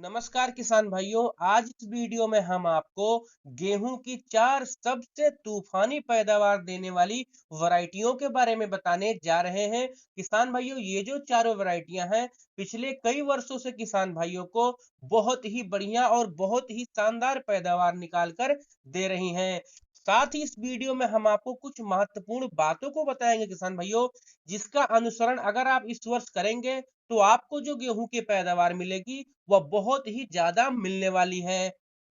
नमस्कार किसान भाइयों। आज इस वीडियो में हम आपको गेहूं की 4 सबसे तूफानी पैदावार देने वाली वैरायटियों के बारे में बताने जा रहे हैं। किसान भाइयों, ये जो चारों वैरायटियां हैं, पिछले कई वर्षों से किसान भाइयों को बहुत ही बढ़िया और बहुत ही शानदार पैदावार निकाल कर दे रही हैं। साथ ही इस वीडियो में हम आपको कुछ महत्वपूर्ण बातों को बताएंगे किसान भाइयों, जिसका अनुसरण अगर आप इस वर्ष करेंगे तो आपको जो गेहूं की पैदावार मिलेगी वह बहुत ही ज्यादा मिलने वाली है।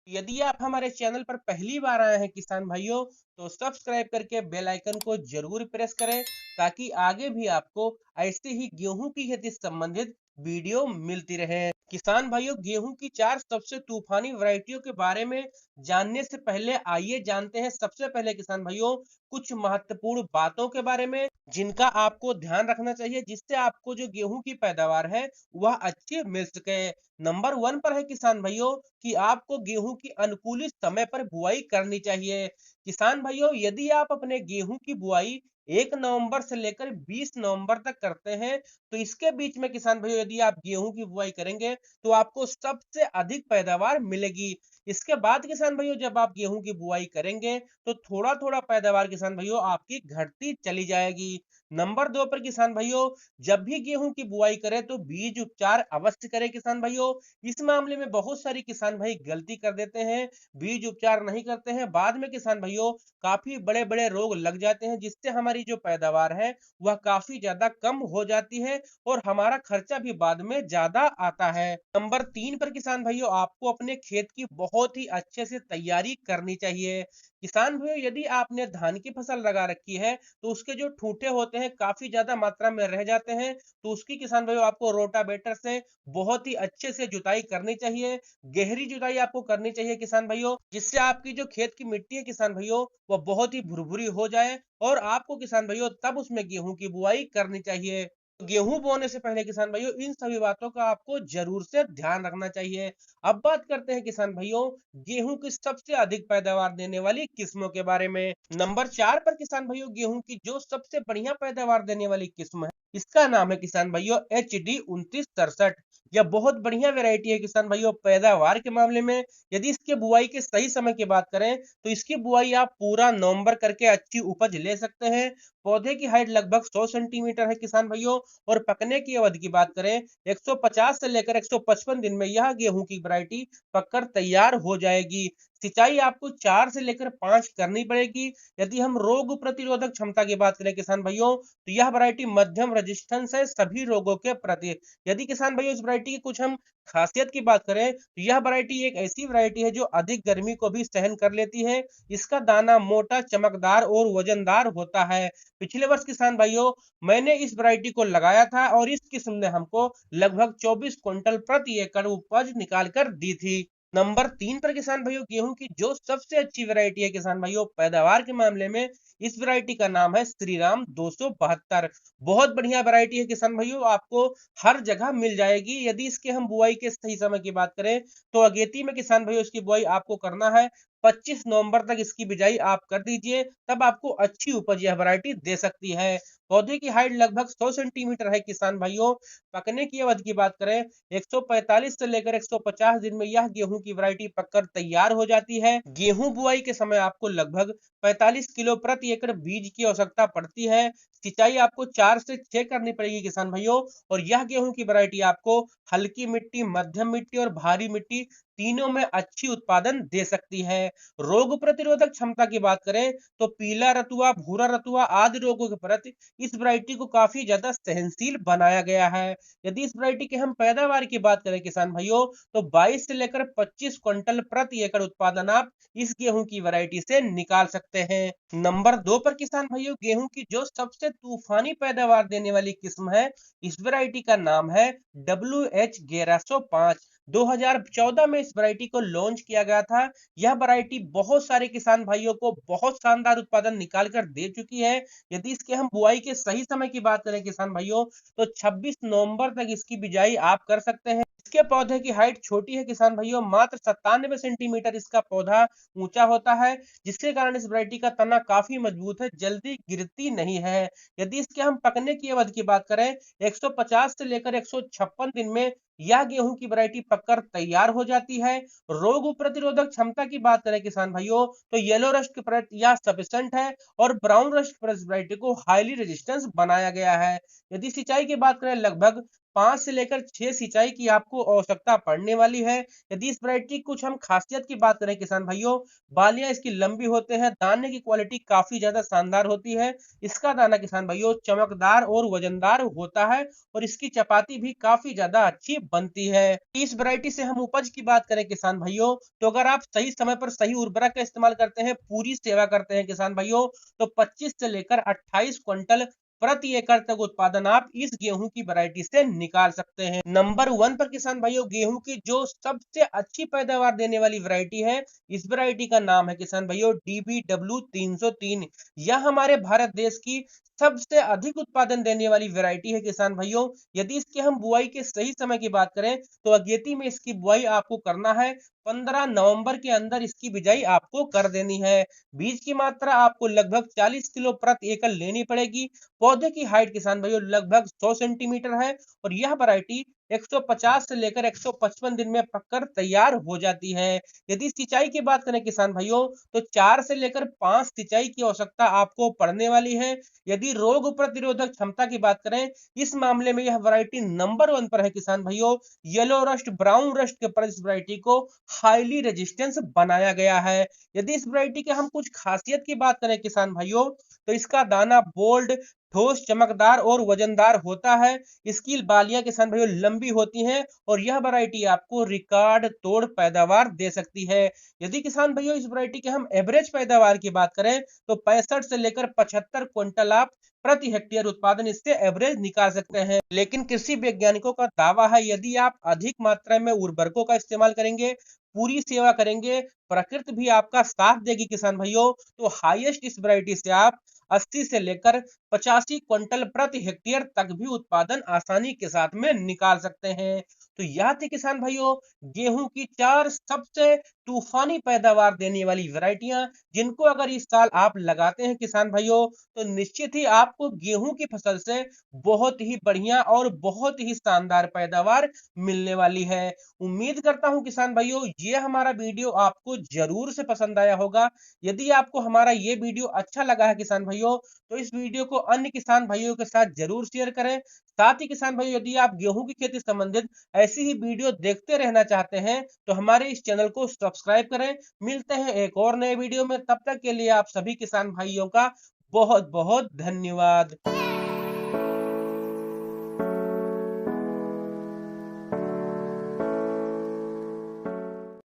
यदि आप हमारे चैनल पर पहली बार आए हैं किसान भाइयों, तो सब्सक्राइब करके बेल आइकन को जरूर प्रेस करें, ताकि आगे भी आपको ऐसे ही गेहूं की खेती से संबंधित वीडियो मिलती रहे। किसान भाइयों, गेहूं की 4 सबसे तूफानी वैरायटियों के बारे में जानने से पहले आइए जानते हैं सबसे पहले किसान भाइयों कुछ महत्वपूर्ण बातों के बारे में, जिनका आपको ध्यान रखना चाहिए, जिससे आपको जो गेहूं की पैदावार है वह अच्छी मिल सके। नंबर 1 पर है किसान भाइयों कि आपको गेहूं की अनुकूलित समय पर बुआई करनी चाहिए। किसान भाइयों, यदि आप अपने गेहूं की बुआई 1 नवंबर से लेकर 20 नवंबर तक करते हैं, तो इसके बीच में किसान भाइयों यदि आप गेहूं की बुआई करेंगे तो आपको सबसे अधिक पैदावार मिलेगी। इसके बाद किसान भाइयों जब आप गेहूं की बुआई करेंगे तो थोड़ा थोड़ा पैदावार किसान भाइयों आपकी घटती चली जाएगी। नंबर 2 पर किसान भाइयों, जब भी गेहूं की बुआई करें तो बीज उपचार अवश्य करें किसान भाइयों। इस मामले में बहुत सारी किसान भाई गलती कर देते हैं, बीज उपचार नहीं करते हैं, बाद में किसान भाइयों काफी बड़े बड़े रोग लग जाते हैं, जिससे हमारी जो पैदावार है वह काफी ज्यादा कम हो जाती है और हमारा खर्चा भी बाद में ज्यादा आता है। नंबर 3 पर किसान भाइयों, आपको अपने खेत की बहुत ही अच्छे से तैयारी करनी चाहिए। किसान भाइयों, यदि आपने धान की फसल लगा रखी है तो उसके जो ठूठे होते हैं काफी ज्यादा मात्रा में रह जाते हैं, तो उसकी किसान भाइयों आपको रोटावेटर से बहुत ही अच्छे से जुताई करनी चाहिए। गहरी जुताई आपको करनी चाहिए किसान भाइयों, जिससे आपकी जो खेत की मिट्टी है किसान भाइयों वह बहुत ही भुरभुरी हो जाए और आपको किसान भाइयों तब उसमें गेहूं की बुआई करनी चाहिए। गेहूं बोने से पहले किसान भाइयों इन सभी बातों का आपको जरूर से ध्यान रखना चाहिए। अब बात करते हैं किसान भाइयों गेहूं की सबसे अधिक पैदावार देने वाली किस्मों के बारे में। नंबर 4 पर किसान भाइयों गेहूं की जो सबसे बढ़िया पैदावार देने वाली किस्म है, इसका नाम है किसान भाइयों HD 2963। यह बहुत बढ़िया वैरायटी है किसान भाइयों पैदावार के मामले में। यदि इसके बुआई के सही समय की बात करें तो इसकी बुआई आप पूरा नवंबर करके अच्छी उपज ले सकते हैं। पौधे की हाइट लगभग 100 सेंटीमीटर है किसान भाइयों, और पकने की अवधि की बात करें 150 से लेकर 155 दिन में यह गेहूं की वैरायटी पककर तैयार हो जाएगी। सिंचाई आपको 4 से लेकर 5 करनी पड़ेगी। यदि हम रोग प्रतिरोधक क्षमता की बात करें किसान भाइयों, तो यह वैरायटी मध्यम रेजिस्टेंस है सभी रोगों के प्रति। यदि किसान भाइयों इस वैरायटी की कुछ हम खासियत की बात करें तो यह वैरायटी एक ऐसी वैरायटी है जो अधिक गर्मी को भी सहन कर लेती है। इसका दाना मोटा, चमकदार और वजनदार होता है। पिछले वर्ष किसान भाइयों मैंने इस वैरायटी को लगाया था और इस किस्म ने हमको लगभग 24 क्विंटल प्रति एकड़ उपज निकाल कर दी थी। नंबर 3 पर किसान भाइयों गेहूं की जो सबसे अच्छी वैरायटी है किसान भाइयों पैदावार के मामले में, इस वैरायटी का नाम है श्रीराम 272। बहुत बढ़िया वैरायटी है किसान भाइयों, आपको हर जगह मिल जाएगी। यदि इसके हम बुआई के सही समय की बात करें तो अगेती में किसान भाइयों इसकी बुआई आपको करना है 25 नवंबर तक इसकी बिजाई आप कर दीजिए, तब आपको अच्छी उपज यह वैरायटी दे सकती है। पौधे की हाइट लगभग 100 सेंटीमीटर है किसान भाइयों। पकने की अवधि की बात करें 145 से लेकर 150 दिन में यह गेहूं की वैरायटी पककर तैयार हो जाती है। गेहूं बुआई के समय आपको लगभग 45 किलो प्रति एकड़ बीज की आवश्यकता पड़ती है। सिंचाई आपको 4 से 6 करनी पड़ेगी किसान भाइयों, और यह गेहूं की वैरायटी आपको हल्की मिट्टी, मध्यम मिट्टी और भारी मिट्टी तीनों में अच्छी उत्पादन दे सकती है। रोग प्रतिरोधक क्षमता की बात करें तो पीला रतुआ, भूरा रतुआ आदि रोगों के प्रति इस वैरायटी को काफी ज्यादा सहनशील बनाया गया है। यदि इस वैरायटी की हम पैदावार की बात करें किसान भाइयों, तो 22 से लेकर 25 क्विंटल प्रति एकड़ उत्पादन आप इस गेहूं की वैरायटी से निकाल सकते हैं। नंबर 2 पर किसान भाइयों गेहूं की जो सबसे तूफानी पैदावार देने वाली किस्म है, इस वैरायटी का नाम है WH 1105। 2014 में इस वैरायटी को लॉन्च किया गया था। यह वैरायटी बहुत सारे किसान भाइयों को बहुत शानदार उत्पादन निकाल कर दे चुकी है। यदि इसके हम बुआई के सही समय की बात करें किसान भाइयों, तो 26 नवंबर तक इसकी बिजाई आप कर सकते हैं। इसके पौधे की हाइट छोटी है किसान भाइयों, मात्र 97 सेंटीमीटर इसका पौधा ऊंचा होता है, जिसके कारण इस वैरायटी का तना काफी मजबूत है, जल्दी गिरती नहीं है। यदि इसके हम पकने की अवधि की बात करें 150 से लेकर 156 दिन में यह गेहूं की वैरायटी पककर तैयार हो जाती है। रोग प्रतिरोधक क्षमता की बात करें किसान भाइयों, तो येलो रस्ट या सफिशिएंट है और ब्राउन रस्ट वैरायटी को हाईली रेजिस्टेंस बनाया गया है। यदि सिंचाई की बात करें, लगभग 5 से लेकर 6 सिंचाई की आपको आवश्यकता पड़ने वाली है। यदि इस वैरायटी की कुछ हम खासियत की बात करें किसान भाइयों, बालियां इसकी लंबी होते हैं, दाने की क्वालिटी काफी ज्यादा शानदार होती है। इसका दाना किसान भाइयों चमकदार और वजनदार होता है और इसकी चपाती भी काफी ज्यादा अच्छी बनती है। इस वैरायटी से हम उपज की बात करें किसान भाइयों, तो अगर आप सही समय पर सही उर्वरक का इस्तेमाल करते हैं, पूरी सेवा करते हैं किसान भाइयों, तो 25 से लेकर 28 क्विंटल प्रति एकड़ तक उत्पादन आप इस गेहूं की वैरायटी से निकाल सकते हैं। नंबर 1 पर किसान भाइयों गेहूं की जो सबसे अच्छी पैदावार देने वाली वैरायटी है, इस वैरायटी का नाम है किसान भाइयों DBW 303। यह हमारे भारत देश की सबसे अधिक उत्पादन देने वाली वैरायटी है किसान भाइयों। यदि इसके हम बुआई के सही समय की बात करें, तो अगेती में इसकी बुआई आपको करना है। 15 नवंबर के अंदर इसकी बिजाई आपको कर देनी है। बीज की मात्रा आपको लगभग 40 किलो प्रति एकड़ लेनी पड़ेगी। पौधे की हाइट किसान भाइयों लगभग 100 सेंटीमीटर है और यह वैरायटी 150 से लेकर 155 दिन में पककर तैयार हो जाती है। यदि सिंचाई की बात करें किसान भाइयों, तो 4 से लेकर 5 सिंचाई की आवश्यकता आपको पड़ने वाली है। यदि रोग प्रतिरोधक क्षमता की बात करें, इस मामले में यह वैरायटी नंबर 1 पर है किसान भाइयों। येलो रस्ट, ब्राउन रस्ट के पर इस वैरायटी को हाईली रेजिस्टेंस बनाया गया है। यदि इस वैरायटी के हम कुछ खासियत की बात करें किसान भाइयों, तो इसका दाना बोल्ड, ठोस, चमकदार और वजनदार होता है। इसकी बालियां किसान भाइयों लंबी होती हैं और यह वैरायटी आपको रिकॉर्ड तोड़ पैदावार दे सकती है। यदि किसान भाइयों इस वैरायटी के हम एवरेज पैदावार की बात करें, तो 65 से लेकर 75 क्विंटल आप प्रति हेक्टेयर उत्पादन इससे एवरेज निकाल सकते हैं। लेकिन कृषि वैज्ञानिकों का दावा है, यदि आप अधिक मात्रा में उर्वरकों का इस्तेमाल करेंगे, पूरी सेवा करेंगे, प्रकृति भी आपका साथ देगी किसान भाइयों, तो हाईएस्ट इस वैरायटी से आप 80 से लेकर 85 क्विंटल प्रति हेक्टेयर तक भी उत्पादन आसानी के साथ में निकाल सकते हैं। तो यह थी किसान भाइयों गेहूं की 4 सबसे तूफानी पैदावार देने वाली वैरायटियां, जिनको अगर इस साल आप लगाते हैं किसान भाइयों, तो निश्चित ही आपको गेहूं की फसल से बहुत ही बढ़िया और बहुत ही शानदार पैदावार मिलने वाली है। उम्मीद करता हूं किसान भाइयों ये हमारा वीडियो आपको जरूर से पसंद आया होगा। यदि आपको हमारा ये वीडियो अच्छा लगा है किसान भाइयों, तो इस वीडियो को अन्य किसान भाइयों के साथ जरूर शेयर करें। साथ ही किसान भाइयों यदि आप गेहूं की खेती संबंधित ऐसी ही वीडियो देखते रहना चाहते हैं, तो हमारे इस चैनल को सब्सक्राइब करें। मिलते हैं एक और नए वीडियो में, तब तक के लिए आप सभी किसान भाइयों का बहुत बहुत धन्यवाद।